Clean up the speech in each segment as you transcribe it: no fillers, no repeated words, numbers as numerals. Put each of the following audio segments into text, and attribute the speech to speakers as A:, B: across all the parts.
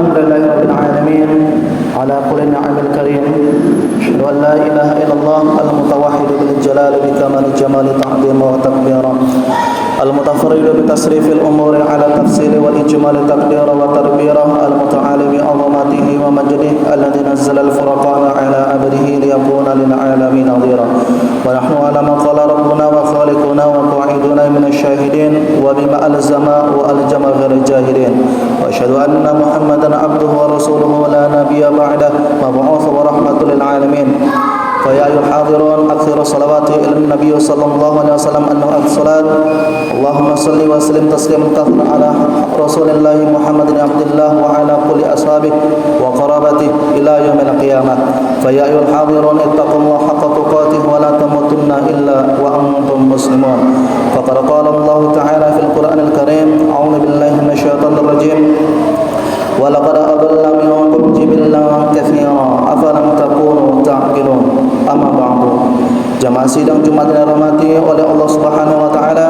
A: الحمد لله رب العالمين على كل النعم الكريم. أشهد أن لا إله إلا الله المتوحد بالجلال بكمال الجمال تعظيما وتكبيرا، المتفرد بتصريف الأمور على التفصيل والإجمال تقديرا وتدبيرا، المتعالي بعظمته ومجده الذي نزل الفرقان على عبده ليكون للعالمين نظيرا. ونحن على ما قال ربنا وخالقنا وقاعدنا من الشاهدين وبما ألزم وألجم غير الجاهلين. وأشهد أن محمدا عبده ورسوله لا نبي بعده مبعوث ورحمة للعالمين. فيا أيها الحاضرون أكثروا الصلوات إلى النبي صلى الله عليه وسلم أنه الصلاة. اللهم صل وسلم تسليما كثيرا على رسول الله محمد عبد الله وعلى كل أصحابه وقرابته إلى يوم القيامة. فيا أيها الحاضرون اتقوا الله حق تقاته ولا تموتن إلا وأنتم مسلمون. فقد قال الله تعالى في القرآن الكريم: أعوذ بالله من الشيطان الرجيم: ولقد أضل منكم جبلا كثيرا أفلم تكونوا تعقلون. Amma ba'du. Jamaah sidang Jumat yang dirahmati oleh Allah Subhanahu wa taala,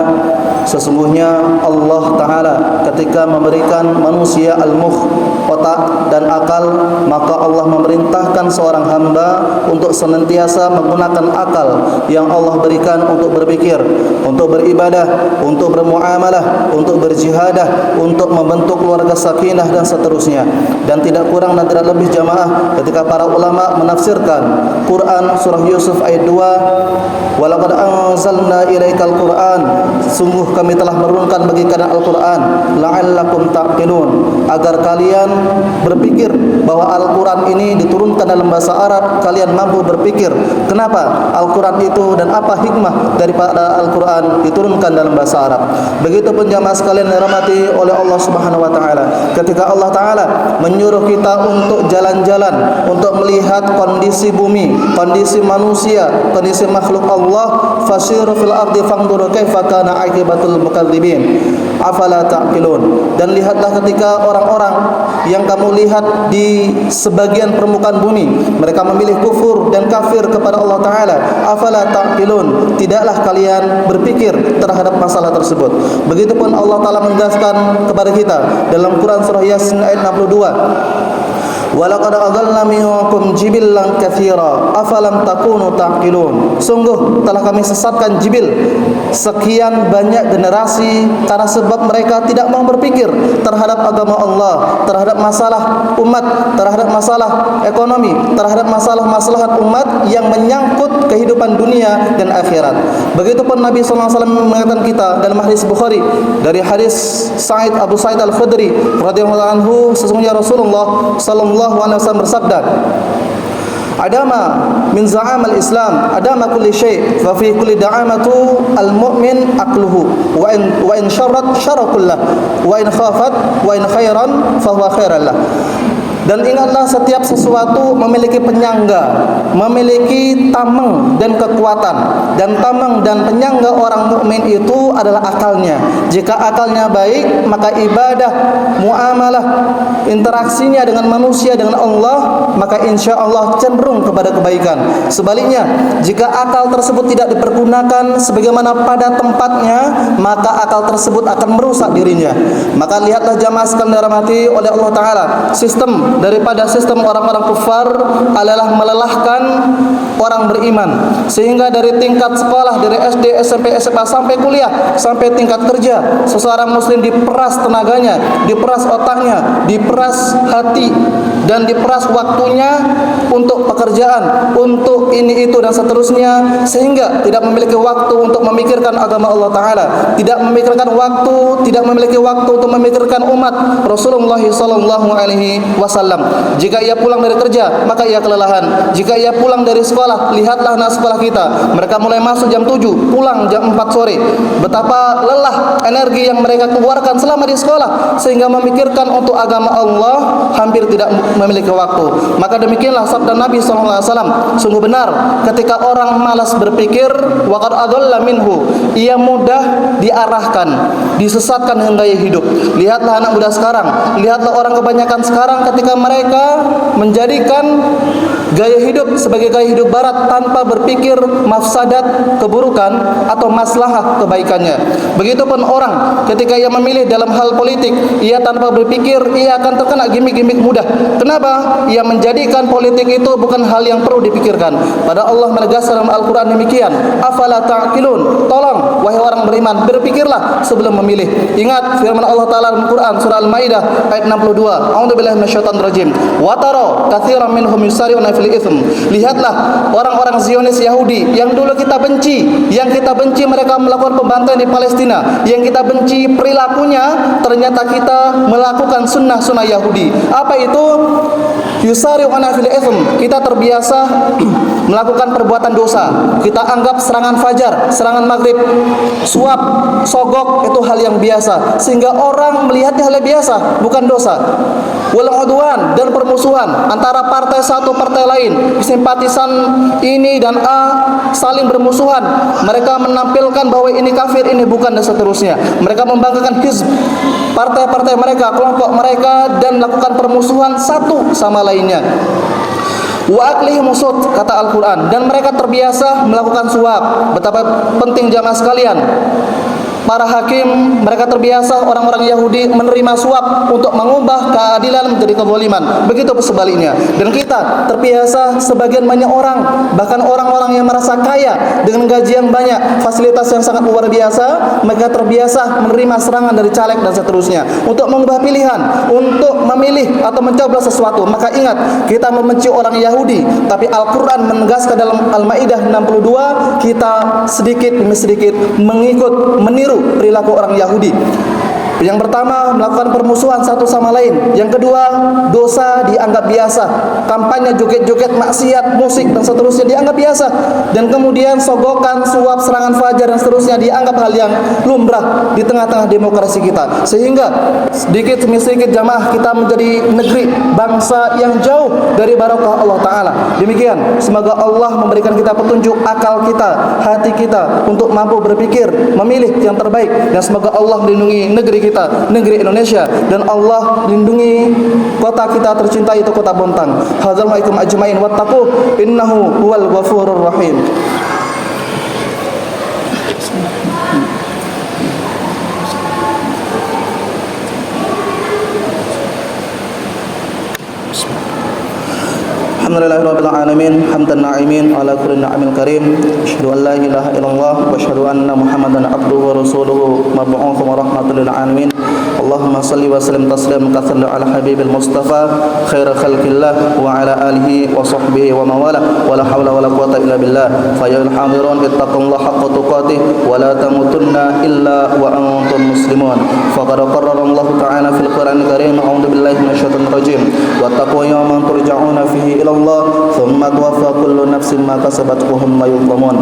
A: sesungguhnya Allah taala ketika memberikan manusia al-mukh, otak dan akal, maka Allah memerintahkan seorang hamba untuk senantiasa menggunakan akal yang Allah berikan untuk berpikir, untuk beribadah, untuk bermuamalah, untuk berjihadah, untuk membentuk keluarga sakinah dan seterusnya. Dan tidak kurang dan tidak lebih jamaah ketika para ulama menafsirkan Quran surah Yusuf ayat 2, walaqad anzalna ilaikal Qur'an, sungguh kami telah menurunkan bagi kalian Al-Qur'an, la'allakum ta'qilun, agar kalian berpikir bahwa Al-Qur'an ini diturunkan dalam bahasa Arab, kalian mampu berpikir kenapa Al-Qur'an itu dan apa hikmah daripada Al-Qur'an diturunkan dalam bahasa Arab. Begitupun jamaah sekalian dirahmati oleh Allah Subhanahu wa taala, ketika Allah taala menyuruh kita untuk jalan-jalan, untuk melihat kondisi bumi, kondisi manusia, kondisi makhluk Allah, fasiru fil ardi fanzuru kaifa kana aqibatul mukadzibin afala ta'qilun. Dan lihatlah ketika orang-orang yang kamu lihat di sebagian permukaan bumi, mereka memilih kufur dan kafir kepada Allah taala, afala ta'qilun, tidaklah kalian berpikir terhadap masalah tersebut. Begitupun Allah taala menegaskan kepada kita dalam Quran surah Yasin ayat 62, walaqad adallna minkum jibillan katsira afalam takunu taqilun, sungguh telah kami sesatkan jibil, sekian banyak generasi karena sebab mereka tidak mau berpikir terhadap agama Allah, terhadap masalah umat, terhadap masalah ekonomi, terhadap masalah-masalah umat yang menyangkut kehidupan dunia dan akhirat. Begitupun Nabi sallallahu alaihi wasallam mengatakan kita dalam hadis Bukhari dari hadis Abu Sa'id Al-Khudri radhiyallahu anhu, sesungguhnya Rasulullah sallallahu alaihi wasallam bersabda, adama min za'amal Islam adama kulli syai' wa fi kulli da'amatu al-mu'min aqluhu wa in syarrat syarra kullah wa in khafat wa in khairan fa huwa khairan lah. Dan ingatlah setiap sesuatu memiliki penyangga, memiliki tameng dan kekuatan. Dan tameng dan penyangga orang mukmin itu adalah akalnya. Jika akalnya baik, maka ibadah, muamalah, interaksinya dengan manusia, dengan Allah, maka insya Allah cenderung kepada kebaikan. Sebaliknya, jika akal tersebut tidak dipergunakan sebagaimana pada tempatnya, maka akal tersebut akan merusak dirinya. Maka lihatlah jamaah sekalian dirahmati oleh Allah Ta'ala, sistem daripada sistem orang-orang kufar adalah melelahkan orang beriman, sehingga dari tingkat sekolah, dari SD, SMP, SMA sampai kuliah, sampai tingkat kerja, seseorang muslim diperas tenaganya, diperas otaknya, diperas hati, dan diperas waktunya untuk pekerjaan, untuk ini itu dan seterusnya, sehingga tidak memiliki waktu untuk memikirkan agama Allah Ta'ala, tidak memikirkan waktu, tidak memiliki waktu untuk memikirkan umat Rasulullah SAW. Jika ia pulang dari kerja, maka ia kelelahan. Jika ia pulang dari sekolah, lihatlah anak sekolah kita, mereka mulai masuk jam 7, pulang jam 4 sore. Betapa lelah energi yang mereka keluarkan selama di sekolah, sehingga memikirkan untuk agama Allah hampir tidak memiliki waktu. Maka demikianlah sabda Nabi SAW, sungguh benar ketika orang malas berpikir, waqad adalla minhu, ia mudah diarahkan, disesatkan dengan gaya hidup. Lihatlah anak muda sekarang, lihatlah orang kebanyakan sekarang ketika ternyata mereka menjadikan gaya hidup sebagai gaya hidup barat tanpa berpikir mafsadat keburukan atau maslahah kebaikannya. Begitupun orang ketika ia memilih dalam hal politik, ia tanpa berpikir ia akan terkena gimmick-gimmick mudah. Kenapa? Ia menjadikan politik itu bukan hal yang perlu dipikirkan. Padahal Allah menegaskan dalam Al-Quran demikian, afala ta'qilun. Tolong wahai orang beriman, berpikirlah sebelum memilih. Ingat firman Allah Ta'ala dalam Quran surah Al-Maidah ayat 62. A'udzubillahi minasyaitonir rajim. Wa tara katsiran minhum yusari'una fil itsm. Lihatlah orang-orang Zionis Yahudi yang dulu kita benci, mereka melakukan pembantaian di Palestina, yang kita benci perilakunya, ternyata kita melakukan sunnah-sunnah Yahudi. Apa itu? Yusari'una fil itsm. Kita terbiasa melakukan perbuatan dosa. Kita anggap serangan fajar, serangan maghrib, suap, sogok itu hal yang biasa, sehingga orang melihatnya hal yang biasa, bukan dosa. Wal udwan, dan permusuhan antara partai satu partai lain, simpatisan ini dan A saling bermusuhan. Mereka menampilkan bahwa ini kafir, ini bukan, dan seterusnya. Mereka membanggakan hizb, partai-partai mereka, kelompok mereka, dan melakukan permusuhan satu sama lainnya. Wa aklihim usut, kata Al-Quran, dan mereka terbiasa melakukan suap. Betapa penting jamaah sekalian, para hakim mereka terbiasa, orang-orang Yahudi menerima suap untuk mengubah keadilan menjadi kezaliman. Begitu sebaliknya. Dan kita terbiasa, sebagian banyak orang, bahkan orang-orang yang merasa kaya dengan gaji yang banyak, fasilitas yang sangat luar biasa, mereka terbiasa menerima serangan dari caleg dan seterusnya untuk mengubah pilihan, untuk memilih atau mencoblos sesuatu. Maka ingat, kita membenci orang Yahudi, tapi Al-Quran menegaskan dalam Al-Maidah 62, kita sedikit demi sedikit meniru perilaku orang Yahudi. Yang pertama, melakukan permusuhan satu sama lain. Yang kedua, dosa dianggap biasa. Kampanye joget-joget, maksiat, musik dan seterusnya dianggap biasa. Dan kemudian sogokan, suap, serangan fajar dan seterusnya dianggap hal yang lumrah di tengah-tengah demokrasi kita. Sehingga sedikit demi sedikit jamaah kita menjadi negeri bangsa yang jauh dari barokah Allah Ta'ala. Demikian, semoga Allah memberikan kita petunjuk akal kita, hati kita untuk mampu berpikir, memilih yang terbaik. Dan semoga Allah melindungi negeri kita, negeri Indonesia, dan Allah lindungi kota kita tercinta itu kota Bontang. Hadzalaikum ajmain wattaqu innahu huwal ghafurur rahim. Alhamdulillahirabbil alamin, hamdan na'imin ala kulli ni'amil karim. Asyhadu an la ilaha illallah wa asyhadu anna Muhammadan abduhu wa rasuluhu mab'utsun rahmatan lil alamin. Allahumma shalli wa sallim tasliman katsiran ala habibil mustafa khair khalqillah wa ala alihi wa sahbihi wa mawala wa la haula wa la quwwata illa billah. Fa ya al-hadirun ittaqullaha haqqa tuqatih wa la tamutunna illa wa antum muslimun. Faqad qarrara Allah ta'ala fil Qur'anil karim, a'udzu billahi minasyaitonir rajim, wattaqu yawman turja'una fihi ila Allah thumma tuwaffa kullu nafsin ma kasabat wa hum la yuzlamun.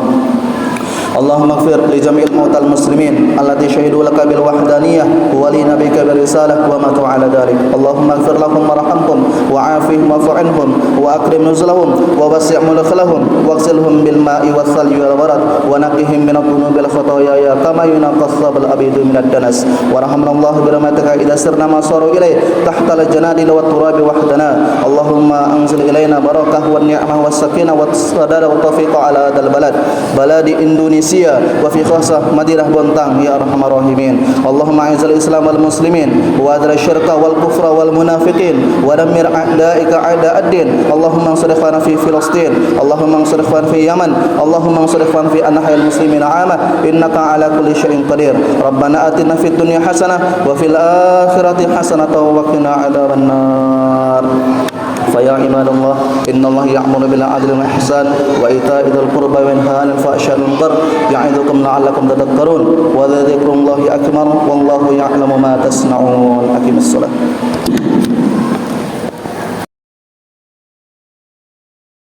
A: Allahumma ighfir li jami'il mautal muslimin allati shahidu laka bil wahdaniyah wa li nabiyyika bir risalah wa matu ala dhalik. Allahumma ighfir lahum warhamhum wa 'afihim wa'fu 'anhum wa akrim nuzulahum wa wasi' mudkhalahum waghsilhum bil ma'i wath thalji wal barad wa naqihim min adh-dhunubil khataaya kama yunqas sabal abidu min ad-danas. Warhamna Allah bi rahmatika idza sirna ma saru ilayhi tahta al-janadil wat turabi wahdana. Allahumma anzil ilayna barakah wan ni'mah was sakinah wat sadada wat tawfiq ala hadzal balad baladi Indonesia wa fi khasah Madinah Bontang ya arhamar rahimin. Allahumma a'izil Islam wal muslimin wa adhil syirka wal kufra wal munafiqin wa dammir a'daika a'da'ad-din. Allahumma ansur ikhwana fi Filistin, Allahumma ansur ikhwana fi Yaman, Allahumma ansur ikhwana fi anha'il muslimin 'amma innaka 'ala kulli syai'in qadir. Rabbana atina fid dunya hasanah wa fil akhirati hasanah wa qina 'adzaban nar. فيا عباد الله إن الله يأمر بالعدل والإحسان وإيتاء ذي القربى وينهى عن الفحشاء والمنكر يعظكم لعلكم تذكرون وذكر الله أكبر والله يعلم ما تصنعون. أقم الصلاة.